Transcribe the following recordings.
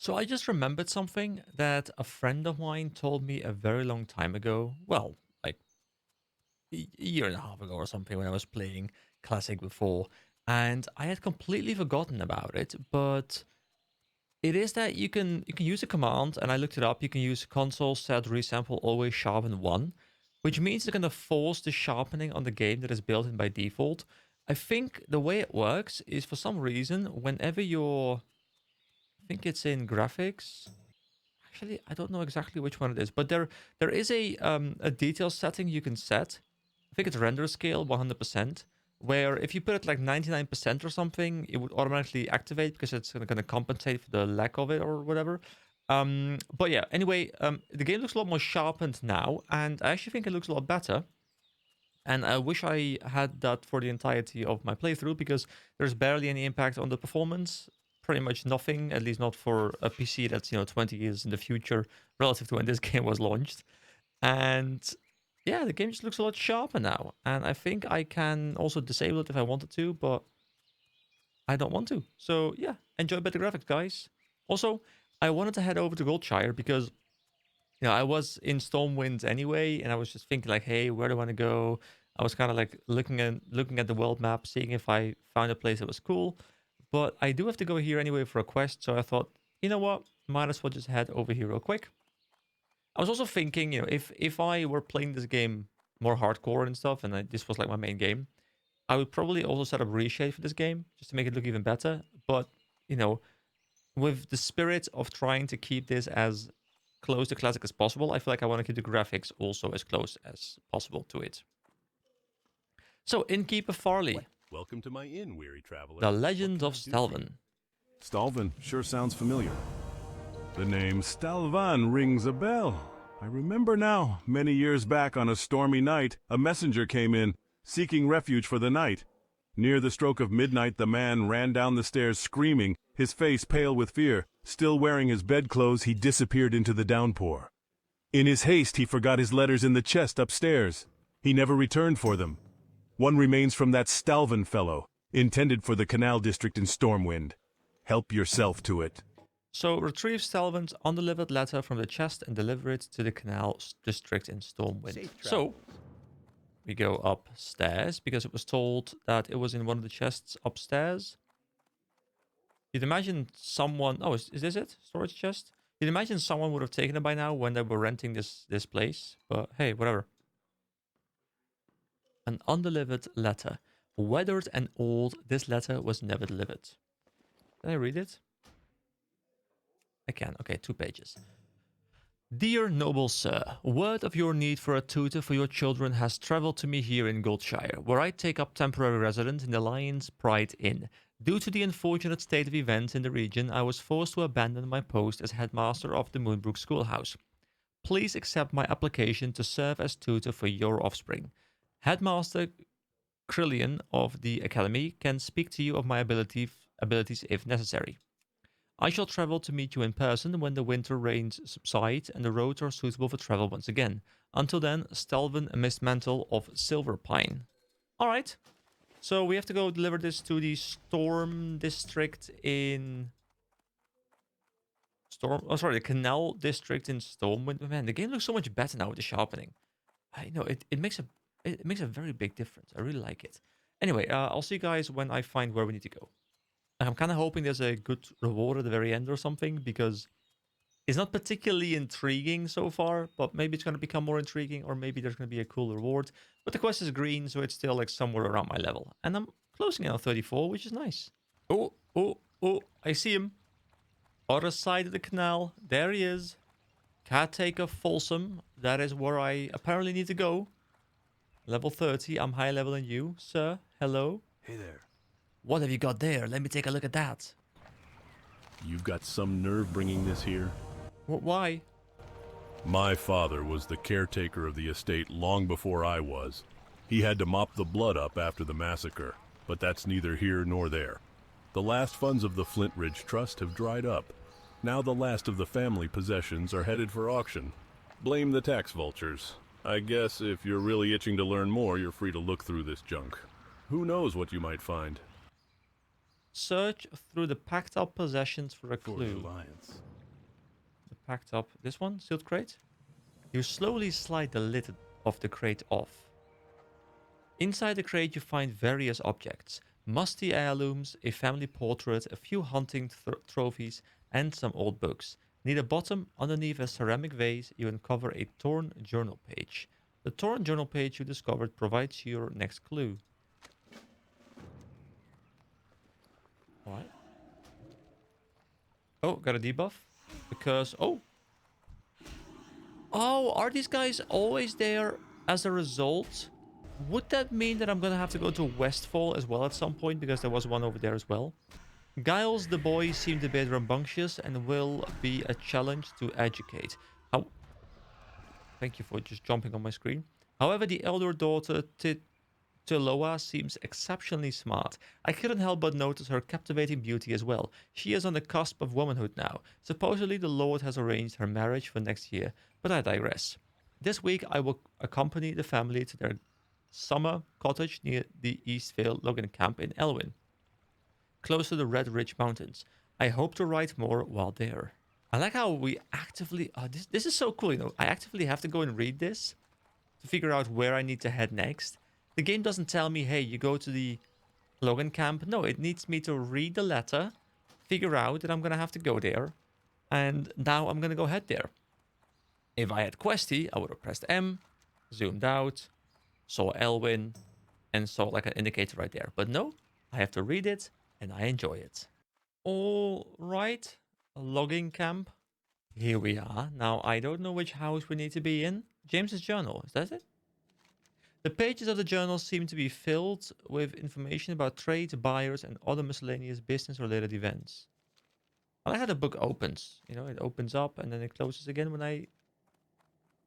So I just remembered something that a friend of mine told me a very long time ago. Well, like a year and a half ago or something when I was playing Classic before. And I had completely forgotten about it, but it is that you can use a command, and I looked it up. You can use console set resample always sharpen 1, which means it's going to force the sharpening on the game that is built in by default. I think the way it works is for some reason, whenever you're, I think it's in graphics. Actually, I don't know exactly which one it is, but there is a detail setting you can set. I think it's render scale 100%, where if you put it like 99% or something, it would automatically activate because it's going to compensate for the lack of it or whatever. But yeah, anyway, the game looks a lot more sharpened now, and I actually think it looks a lot better. And I wish I had that for the entirety of my playthrough because there's barely any impact on the performance. Pretty much nothing, at least not for a PC that's 20 years in the future relative to when this game was launched. And yeah, the game just looks a lot sharper now. And I think I can also disable it if I wanted to, but I don't want to. So yeah, enjoy better graphics, guys. Also, I wanted to head over to Goldshire because I was in Stormwind anyway, and I was just thinking like, hey, where do I want to go? I was kind of like looking at the world map, seeing if I found a place that was cool. But I do have to go here anyway for a quest, so I thought, you know what, might as well just head over here real quick. I was also thinking, if I were playing this game more hardcore and stuff, and this was like my main game, I would probably also set up reshade for this game just to make it look even better. But you know, with the spirit of trying to keep this as close to classic as possible, I feel like I want to keep the graphics also as close as possible to it. So, Innkeeper Farley, Welcome to my inn, weary traveler. The Legend What of can I do for you? Stalvan. Stalvan sure sounds familiar. The name Stalvan rings a bell. I remember now, many years back on a stormy night, a messenger came in, seeking refuge for the night. Near the stroke of midnight, the man ran down the stairs screaming, his face pale with fear. Still wearing his bedclothes, he disappeared into the downpour. In his haste, he forgot his letters in the chest upstairs. He never returned for them. One remains from that Stalvan fellow, intended for the canal district in Stormwind. Help yourself to it. So, retrieve Stalvan's undelivered letter from the chest and deliver it to the canal district in Stormwind. So, we go upstairs because it was told that it was in one of the chests upstairs. You'd imagine someone... Oh, is this it? Storage chest? You'd imagine someone would have taken it by now when they were renting this place. But hey, whatever. An undelivered letter. Weathered and old, this letter was never delivered. Can I read it? I can. Okay, 2 pages. Dear noble sir, word of your need for a tutor for your children has traveled to me here in Goldshire, where I take up temporary residence in the Lion's Pride Inn. Due to the unfortunate state of events in the region, I was forced to abandon my post as headmaster of the Moonbrook Schoolhouse. Please accept my application to serve as tutor for your offspring. Headmaster Krillian of the Academy can speak to you of my abilities if necessary. I shall travel to meet you in person when the winter rains subside and the roads are suitable for travel once again. Until then, Stalvan Mistmantle of Silverpine. Alright, so we have to go deliver this to the Storm District in... the Canal District in Stormwind. Man, the game looks so much better now with the sharpening. I know, it makes a very big difference. I really like it. Anyway, I'll see you guys when I find where we need to go. I'm kind of hoping there's a good reward at the very end or something, because it's not particularly intriguing so far, but maybe it's going to become more intriguing, or maybe there's going to be a cool reward. But the quest is green, so it's still like somewhere around my level. And I'm closing in on 34, which is nice. Oh, I see him. Other side of the canal. There he is. Caretaker Folsom. That is where I apparently need to go. Level 30. I'm high level than you, sir. Hello. Hey there. What have you got there? Let me take a look at that. You've got some nerve bringing this here? Why? My father was the caretaker of the estate long before I was. He had to mop the blood up after the massacre, but that's neither here nor there. The last funds of the Flint Ridge Trust have dried up. Now the last of the family possessions are headed for auction. Blame the tax vultures. I guess if you're really itching to learn more, you're free to look through this junk. Who knows what you might find? Search through the packed up possessions for a clue. Alliance. packed up this one, sealed crate. You slowly slide the lid of the crate off. Inside the crate you find various objects. Musty heirlooms, a family portrait, a few hunting trophies, and some old books. Near the bottom, underneath a ceramic vase, you uncover a torn journal page. The torn journal page you discovered provides your next clue. Alright. Oh, got a debuff. Because... Oh! Oh, are these guys always there as a result? Would that mean that I'm gonna have to go to Westfall as well at some point? Because there was one over there as well. Giles the boy seemed a bit rambunctious and will be a challenge to educate. How... Thank you for just jumping on my screen. However, the elder daughter, Tiloa, seems exceptionally smart. I couldn't help but notice her captivating beauty as well. She is on the cusp of womanhood now. Supposedly the Lord has arranged her marriage for next year, but I digress. This week I will accompany the family to their summer cottage near the Eastvale Logan camp in Elwyn, close to the Red Ridge Mountains. I hope to write more while there. I like how we actively... this is so cool, you know. I actively have to go and read this to figure out where I need to head next. The game doesn't tell me, hey, you go to the Logan camp. No, it needs me to read the letter, figure out that I'm going to have to go there, and now I'm going to go head there. If I had Questy, I would have pressed M, zoomed out, saw Elwyn, and saw like an indicator right there. But no, I have to read it, and I enjoy it. All right, a logging camp. Here we are. Now, I don't know which house we need to be in. James's journal, is that it? The pages of the journal seem to be filled with information about trades, buyers, and other miscellaneous business-related events. I like how the book opens. You know, it opens up and then it closes again when I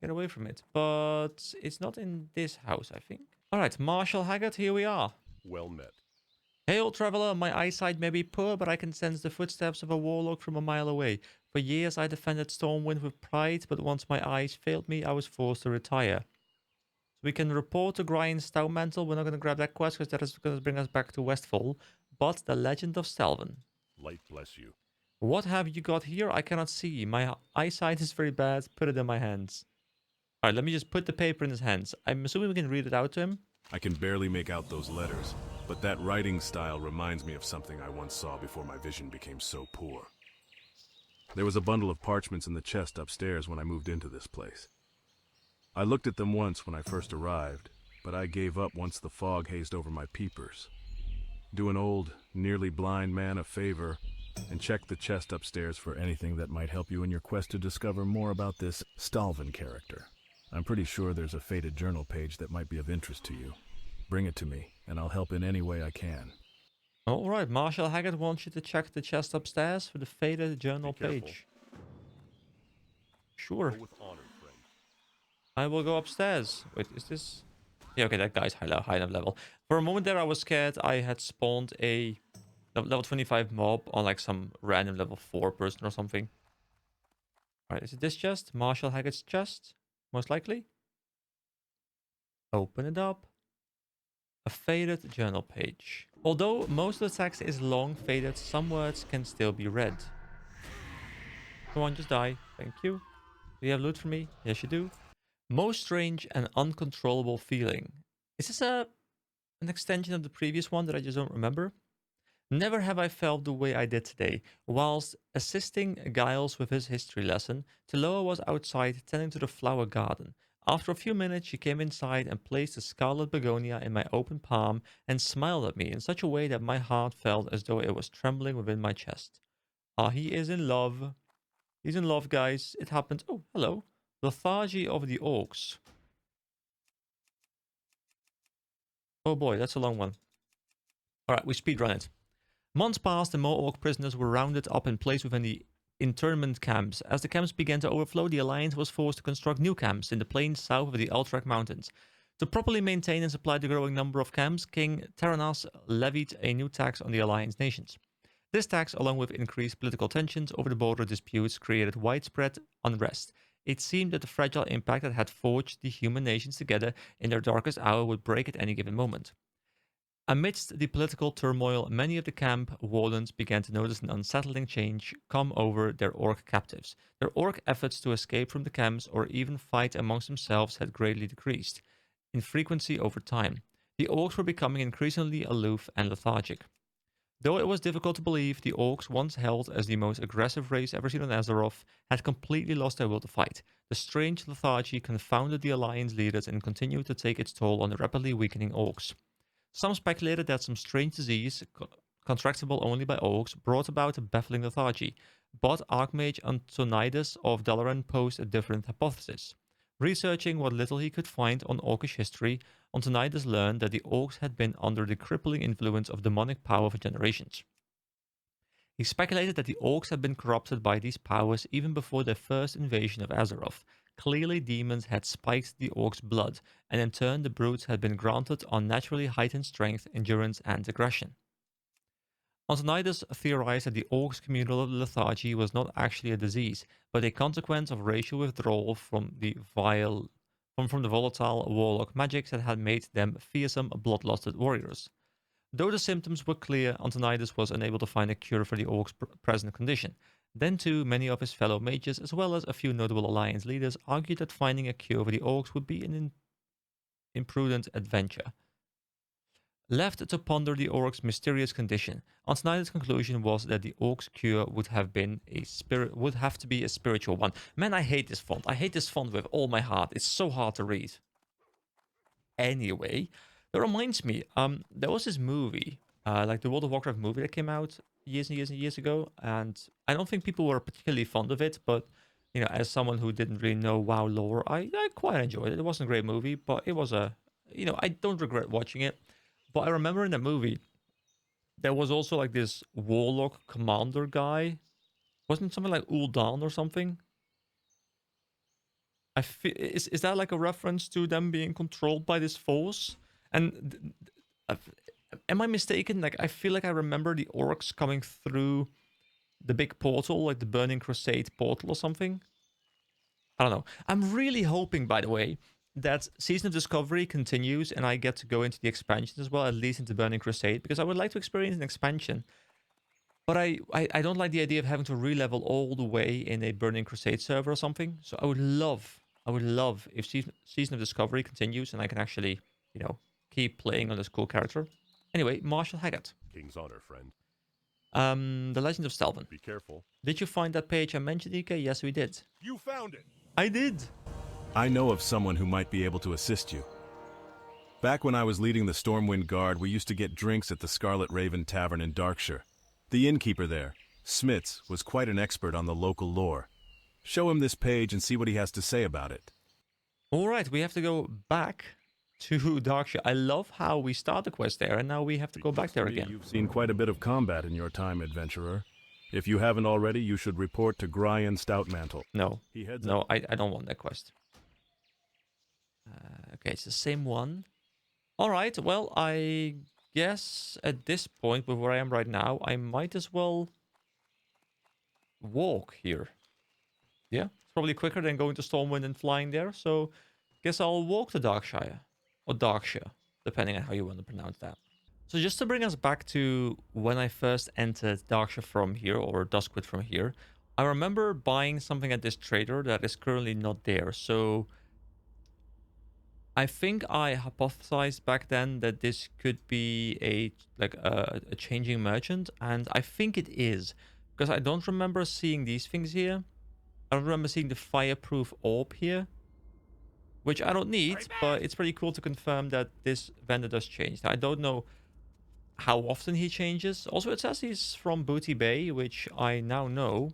get away from it. But it's not in this house, I think. All right, Marshal Haggard, here we are. Well met. Hey, old traveler, my eyesight may be poor, but I can sense the footsteps of a warlock from a mile away. For years, I defended Stormwind with pride, but once my eyes failed me, I was forced to retire. So we can report to Brian Stoutmantle. We're not going to grab that quest because that is going to bring us back to Westfall. But the Legend of Stalvan. Light bless you. What have you got here? I cannot see. My eyesight is very bad. Put it in my hands. Alright, let me just put the paper in his hands. I'm assuming we can read it out to him. I can barely make out those letters, but that writing style reminds me of something I once saw before my vision became so poor. There was a bundle of parchments in the chest upstairs when I moved into this place. I looked at them once when I first arrived, but I gave up once the fog hazed over my peepers. Do an old, nearly blind man a favor and check the chest upstairs for anything that might help you in your quest to discover more about this Stalvan character. I'm pretty sure there's a faded journal page that might be of interest to you. Bring it to me, and I'll help in any way I can. Alright, Marshal Haggard wants you to check the chest upstairs for the faded journal page. Sure. Go with honor, friend. I will go upstairs. Wait, is this... Yeah, okay, that guy's high enough level. For a moment there, I was scared I had spawned a level 25 mob on like some random level 4 person or something. Alright, is it this chest? Marshal Haggard's chest? Most likely. Open it up. A faded journal page. Although most of the text is long faded, some words can still be read. Come on, just die. Thank you. Do you have loot for me? Yes, you do. Most strange and uncontrollable feeling. Is this an extension of the previous one that I just don't remember? Never have I felt the way I did today. Whilst assisting Giles with his history lesson, Tiloa was outside tending to the flower garden. After a few minutes, she came inside and placed a scarlet begonia in my open palm and smiled at me in such a way that my heart felt as though it was trembling within my chest. Ah, he is in love. He's in love, guys. It happened. Oh, hello. Lethargy of the Orcs. Oh boy, that's a long one. Alright, we speedrun it. Months passed and more orc prisoners were rounded up in place within the internment camps. As the camps began to overflow, the Alliance was forced to construct new camps in the plains south of the Alterac Mountains. To properly maintain and supply the growing number of camps, King Terranas levied a new tax on the Alliance nations. This tax, along with increased political tensions over the border disputes, created widespread unrest. It seemed that the fragile impact that had forged the human nations together in their darkest hour would break at any given moment. Amidst the political turmoil, many of the camp wardens began to notice an unsettling change come over their orc captives. Their orc efforts to escape from the camps or even fight amongst themselves had greatly decreased in frequency over time. The orcs were becoming increasingly aloof and lethargic. Though it was difficult to believe, the orcs, once held as the most aggressive race ever seen on Azeroth, had completely lost their will to fight. The strange lethargy confounded the Alliance leaders and continued to take its toll on the rapidly weakening orcs. Some speculated that some strange disease, contractable only by orcs, brought about a baffling lethargy, but Archmage Antonidas of Dalaran posed a different hypothesis. Researching what little he could find on orcish history, Antonidas learned that the orcs had been under the crippling influence of demonic power for generations. He speculated that the orcs had been corrupted by these powers even before their first invasion of Azeroth. Clearly, demons had spiked the orcs' blood, and in turn, the brutes had been granted unnaturally heightened strength, endurance, and aggression. Antonidas theorized that the orcs' communal lethargy was not actually a disease, but a consequence of racial withdrawal from the volatile warlock magics that had made them fearsome, bloodlusted warriors. Though the symptoms were clear, Antonidas was unable to find a cure for the orcs' present condition. Then, too, many of his fellow mages, as well as a few notable Alliance leaders, argued that finding a cure for the orcs would be an imprudent adventure. Left to ponder the orcs' mysterious condition, Antonidas' conclusion was that the orcs' cure would have to be a spiritual one. Man, I hate this font. I hate this font with all my heart. It's so hard to read. Anyway, that reminds me, there was this movie, like the World of Warcraft movie that came out years and years and years ago, and I don't think people were particularly fond of it, but you know, as someone who didn't really know WoW lore, I quite enjoyed it. It wasn't a great movie, but it was I don't regret watching it. But I remember in the movie, there was also like this warlock commander guy. Wasn't it something like Ul'dan or something? Is that like a reference to them being controlled by this force? And am I mistaken? Like, I feel like I remember the orcs coming through the big portal, like the Burning Crusade portal or something. I don't know. I'm really hoping, by the way, that Season of Discovery continues and I get to go into the expansion as well, at least into Burning Crusade, because I would like to experience an expansion. But I don't like the idea of having to re-level all the way in a Burning Crusade server or something. So I would love if Season of Discovery continues and I can actually, keep playing on this cool character. Anyway, Marshall Haggard. King's honor, friend. The Legend of Stalvan. Be careful. Did you find that page I mentioned, Ika? Yes, we did. You found it! I did! I know of someone who might be able to assist you. Back when I was leading the Stormwind Guard, we used to get drinks at the Scarlet Raven Tavern in Darkshire. The innkeeper there, Smits, was quite an expert on the local lore. Show him this page and see what he has to say about it. Alright, we have to go back to Darkshire. I love how we start the quest there, and now we have to go back there again. You've seen quite a bit of combat in your time, adventurer. If you haven't already, you should report to Gryan Stoutmantle. No, He heads no, up. I don't want that quest. Okay, it's the same one. Alright, well, I guess at this point, with where I am right now, I might as well walk here. Yeah, it's probably quicker than going to Stormwind and flying there, so guess I'll walk to Darkshire. Or Darkshire, depending on how you want to pronounce that. So just to bring us back to when I first entered Darkshire from here, or Duskwood from here, I remember buying something at this trader that is currently not there, so I think I hypothesized back then that this could be a changing merchant, and I think it is, because I don't remember seeing these things here. I don't remember seeing the fireproof orb here, which I don't need, but it's pretty cool to confirm that this vendor does change. Now, I don't know how often he changes. Also, it says he's from Booty Bay, which I now know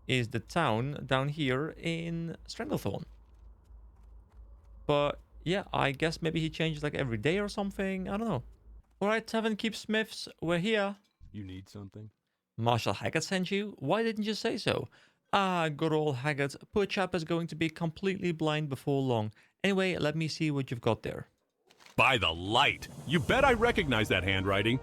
is the town down here in Stranglethorn. But yeah, I guess maybe he changes like every day or something. I don't know. Alright, Tavern Keep Smiths, we're here. You need something? Marshall Haggard sent you? Why didn't you say so? Ah, good old Haggard. Poor chap is going to be completely blind before long. Anyway, let me see what you've got there. By the light! You bet I recognize that handwriting.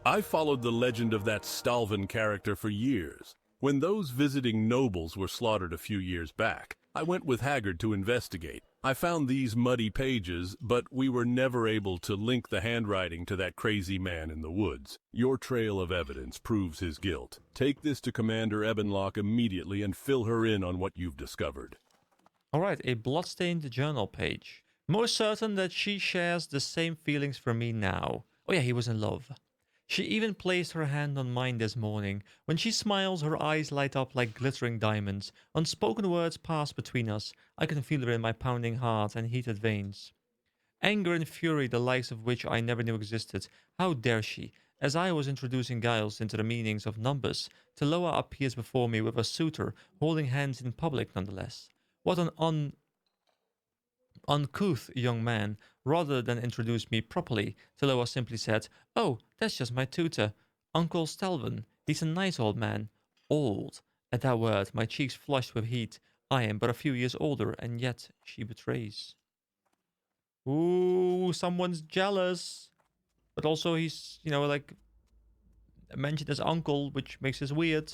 I followed the legend of that Stalvan character for years. When those visiting nobles were slaughtered a few years back, I went with Haggard to investigate. I found these muddy pages, but we were never able to link the handwriting to that crazy man in the woods. Your trail of evidence proves his guilt. Take this to Commander Ebenlock immediately and fill her in on what you've discovered. Alright, a bloodstained journal page. Most certain that she shares the same feelings for me now. Oh yeah, he was in love. She even placed her hand on mine this morning. When she smiles, her eyes light up like glittering diamonds. Unspoken words pass between us. I can feel her in my pounding heart and heated veins. Anger and fury, the likes of which I never knew existed. How dare she, as I was introducing Giles into the meanings of numbers, to Loa appears before me with a suitor, holding hands in public nonetheless. What an uncouth young man. Rather than introduce me properly, Taloa simply said, "Oh, that's just my tutor, Uncle Stalvan. He's a nice old man." Old. At that word, my cheeks flushed with heat. I am but a few years older, and yet she betrays. Ooh, someone's jealous. But also he's, like, mentioned as uncle, which makes this weird.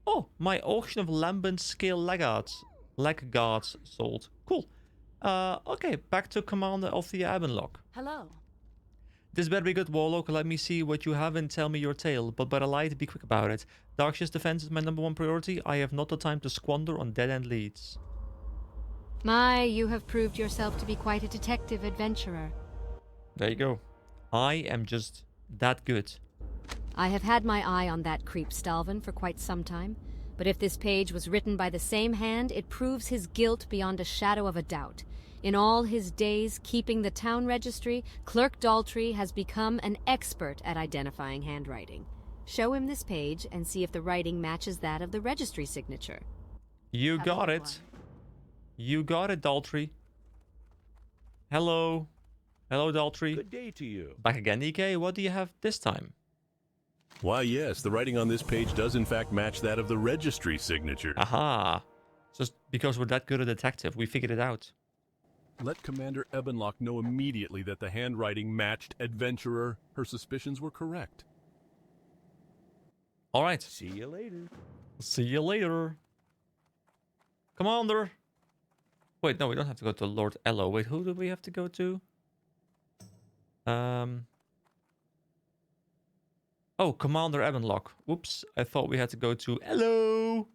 Oh, my auction of lambent scale leg guards sold. Cool. Okay, back to Commander of the Abenlock. Hello. This better be good, Warlock. Let me see what you have and tell me your tale, but better light, be quick about it. Darkshire's defense is my #1 priority. I have not the time to squander on dead-end leads. My, you have proved yourself to be quite a detective adventurer. There you go. I am just that good. I have had my eye on that creep Stalvan for quite some time, but if this page was written by the same hand, it proves his guilt beyond a shadow of a doubt. In all his days keeping the town registry, Clerk Daltrey has become an expert at identifying handwriting. Show him this page and see if the writing matches that of the registry signature. You got it. You got it, Daltrey. Hello. Hello, Daltrey. Good day to you. Back again, EK. What do you have this time? Why, yes, the writing on this page does in fact match that of the registry signature. Aha. Just because we're that good a detective, we figured it out. Let Commander Ebenlock know immediately that the handwriting matched Adventurer. Her suspicions were correct. All right. See you later. See you later. Commander. Wait, no, we don't have to go to Lord Ello. Wait, who do we have to go to? Oh, Commander Ebenlock. Whoops, I thought we had to go to... Hello!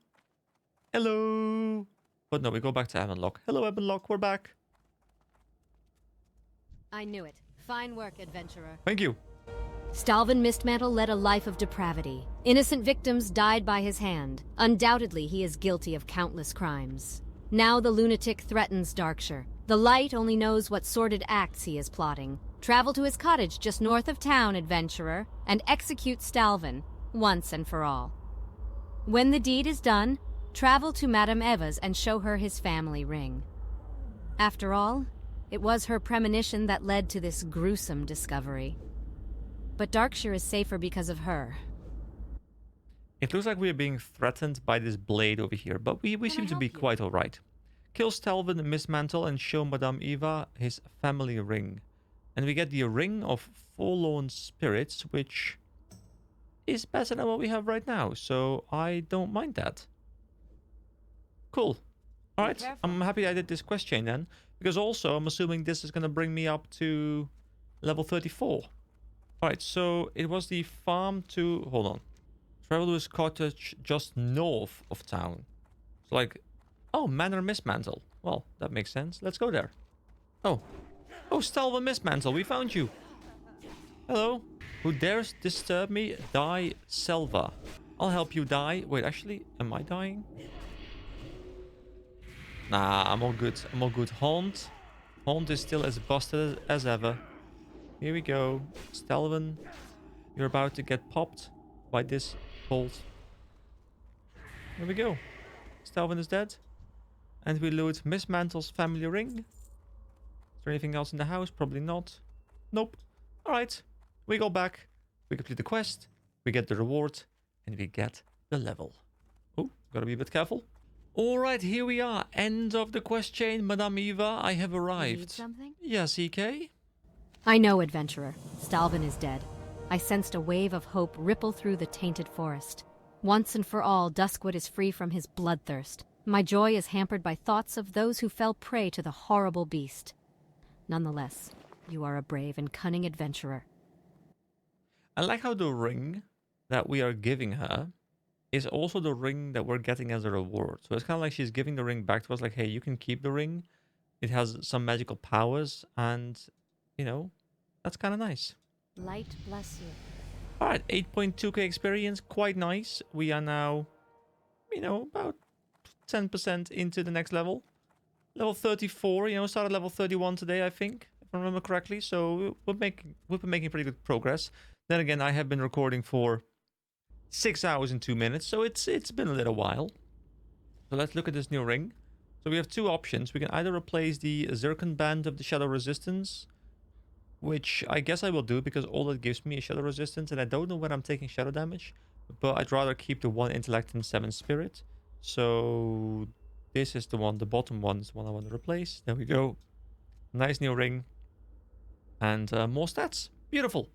Hello! But no, we go back to Ebenlock. Hello, Ebenlock, we're back. I knew it. Fine work, adventurer. Thank you. Stalvan Mistmantle led a life of depravity. Innocent victims died by his hand. Undoubtedly, he is guilty of countless crimes. Now the lunatic threatens Darkshire. The Light only knows what sordid acts he is plotting. Travel to his cottage just north of town, adventurer, and execute Stalvan, once and for all. When the deed is done, travel to Madame Eva's and show her his family ring. After all, it was her premonition that led to this gruesome discovery. But Darkshire is safer because of her. It looks like we are being threatened by this blade over here, but we seem to be quite alright. Kill Stalvan Mistmantle and show Madame Eva his family ring. And we get the Ring of Forlorn Spirits, which is better than what we have right now, so I don't mind that. Cool. Alright, I'm happy I did this quest chain then, because also I'm assuming this is going to bring me up to level 34. Alright, so it was the farm to... Hold on. Travel to his cottage just north of town. So like... Oh, Manor Mistmantle. Well, that makes sense. Let's go there. Oh. Oh, Stalvan Mistmantle, we found you. Hello. Who dares disturb me? Die, Selva. I'll help you die. Wait, actually, am I dying? Nah, I'm all good. I'm all good. Haunt. Haunt is still as busted as ever. Here we go. Stalvan, you're about to get popped by this bolt. Here we go. Stalvan is dead. And we loot Mistmantle's family ring. Is there anything else in the house? Probably not. Nope. Alright. We go back. We complete the quest. We get the reward. And we get the level. Oh, gotta be a bit careful. Alright, here we are. End of the quest chain. Madame Eva, I have arrived. Need something? Yes, EK? I know, adventurer. Stalvan is dead. I sensed a wave of hope ripple through the tainted forest. Once and for all, Duskwood is free from his bloodthirst. My joy is hampered by thoughts of those who fell prey to the horrible beast. Nonetheless, you are a brave and cunning adventurer. I like how the ring that we are giving her is also the ring that we're getting as a reward. So it's kind of like she's giving the ring back to us, like, hey, you can keep the ring. It has some magical powers, and, you know, that's kind of nice. Light bless you. All right, 8.2k experience, quite nice. We are now, you know, about 10% into the next level. Level 34, you know, started level 31 today, I think, if I remember correctly. So we've been making pretty good progress. Then again, I have been recording for 6 hours and 2 minutes, so it's been a little while. So let's look at this new ring. So we have two options. We can either replace the Zircon Band of the Shadow Resistance, which I guess I will do because all it gives me is Shadow Resistance, and I don't know when I'm taking Shadow damage, but I'd rather keep the 1 Intellect and 7 Spirit. So this is the one, the bottom one is the one I want to replace. There we go. Nice new ring. And more stats. Beautiful.